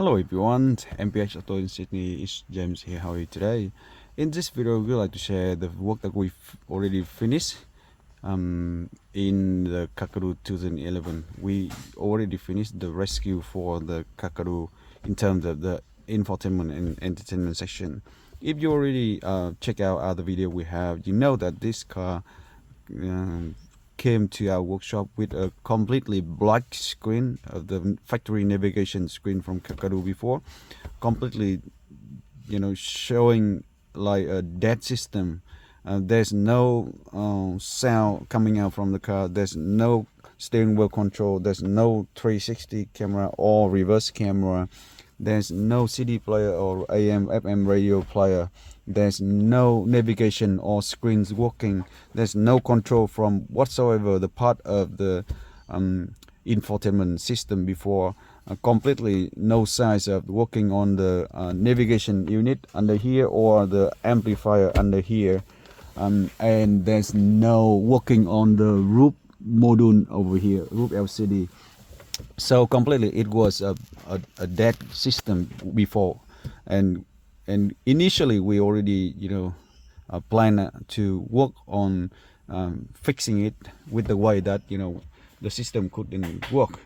Hello everyone, MPX AUTOS in Sydney. It's James here. How are you today? In this video, we'd like to share the work that we've already finished in the Kakadu 2011. We already finished the rescue for the Kakadu in terms of the infotainment and entertainment section. If you already check out other video we have, you know that this car came to our workshop with a completely black screen of the factory navigation screen from Kakadu before, completely showing like a dead system. There's no sound coming out from the car, there's no steering wheel control, there's no 360 camera or reverse camera, there's no CD player or AM FM radio player, there's no navigation or screens working, there's no control from whatsoever the part of the infotainment system before. Completely no signs of working on the navigation unit under here or the amplifier under here, and there's no working on the roof module over here, roof LCD. So completely it was a dead system before, and initially we already plan to work on fixing it with the way that the system couldn't work,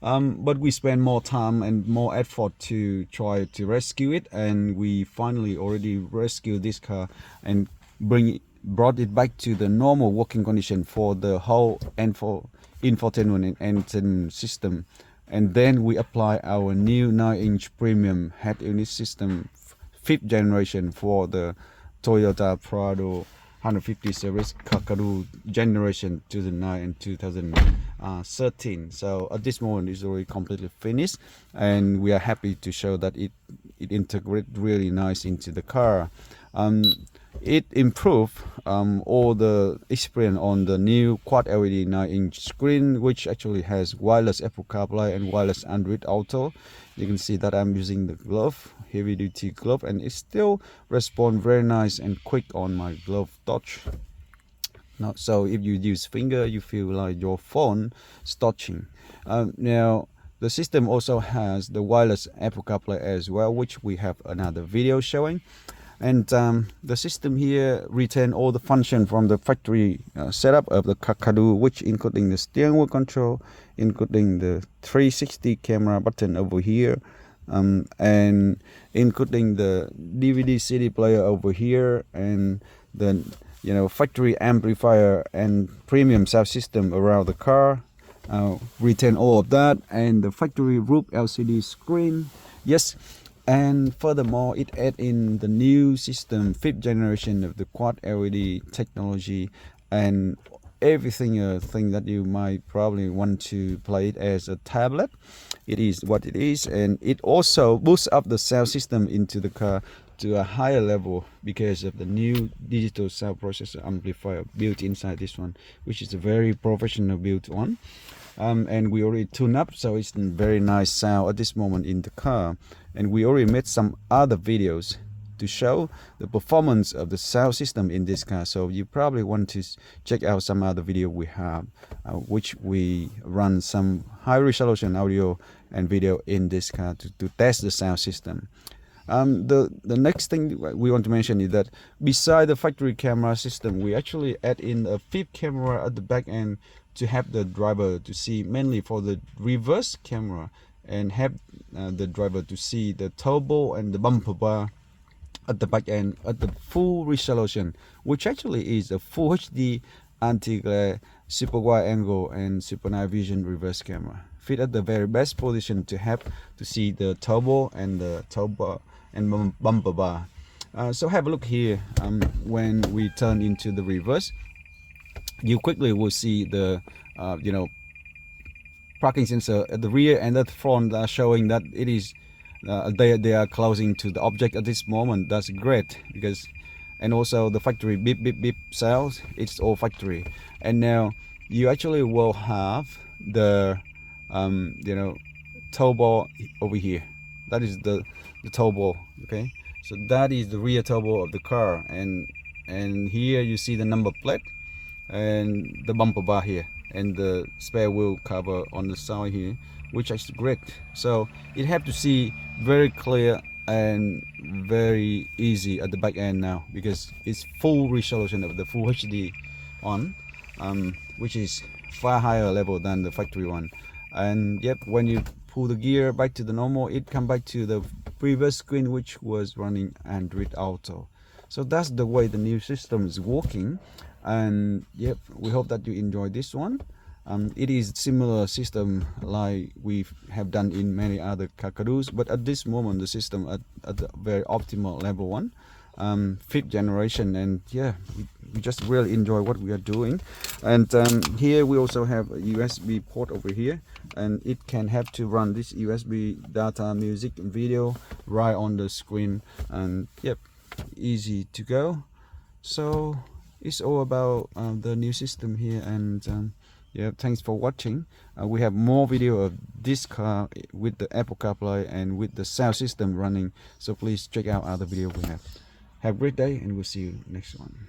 but we spent more time and more effort to try to rescue it, and we finally already rescued this car and brought it back to the normal working condition for the whole infotainment and entertainment system. And then we apply our new 9-inch premium head unit system, 5th generation, for the Toyota Prado 150 series Kakadu generation 2009 and 2013. So at this moment it's already completely finished, and we are happy to show that it integrates really nice into the car. It improved all the experience on the new quad LED 9-inch screen, which actually has wireless Apple CarPlay and wireless Android Auto. You can see that I'm using the glove, heavy duty glove, and it still responds very nice and quick on my glove touch. Now, so if you use finger, you feel like your phone is touching. Now the system also has the wireless Apple CarPlay as well, which we have another video showing. And the system here retains all the function from the factory setup of the Kakadu, which including the steering wheel control, including the 360 camera button over here, and including the DVD CD player over here, and the factory amplifier and premium sound system around the car. Retain all of that, and the factory roof LCD screen. Yes. And furthermore, it adds in the new system, 5th generation of the quad LED technology, and everything thing that you might probably want to play it as a tablet. It is what it is, and it also boosts up the sound system into the car to a higher level because of the new digital sound processor amplifier built inside this one, which is a very professional built one. And we already tuned up, so it's a very nice sound at this moment in the car. And we already made some other videos to show the performance of the sound system in this car, so you probably want to check out some other video we have, which we run some high resolution audio and video in this car to test the sound system. The next thing we want to mention is that beside the factory camera system, we actually add in a 5th camera at the back end to have the driver to see, mainly for the reverse camera, and have the driver to see the turbo and the bumper bar at the back end at the full resolution, which actually is a full HD anti-glare, super wide angle, and super night vision reverse camera, fit at the very best position to have to see the turbo and the turbo and bumper bar. So have a look here. When we turn into the reverse, you quickly will see the parking sensor at the rear and at the front are showing that it is they are closing to the object at this moment. That's great, because, and also the factory beep beep beep sounds, it's all factory. And now you actually will have the turbo over here. That is the turbo. Okay, so that is the rear turbo of the car, and here you see the number plate and the bumper bar here, and the spare wheel cover on the side here, which is great. So it have to see very clear and very easy at the back end now, because it's full resolution of the full HD on, which is far higher level than the factory one. And yep, when you pull the gear back to the normal, it come back to the previous screen which was running Android Auto. So that's the way the new system is working. And yep, we hope that you enjoy this one. It is similar system like we have done in many other Kakadus, but at this moment the system at the very optimal level one, 5th generation. And yeah, we just really enjoy what we are doing. And here we also have a USB port over here, and it can have to run this USB data, music and video right on the screen. And yep, easy to go. So it's all about the new system here. And yeah, thanks for watching. We have more video of this car with the Apple CarPlay and with the sound system running, so please check out other video we have. Have a great day, and we'll see you next one.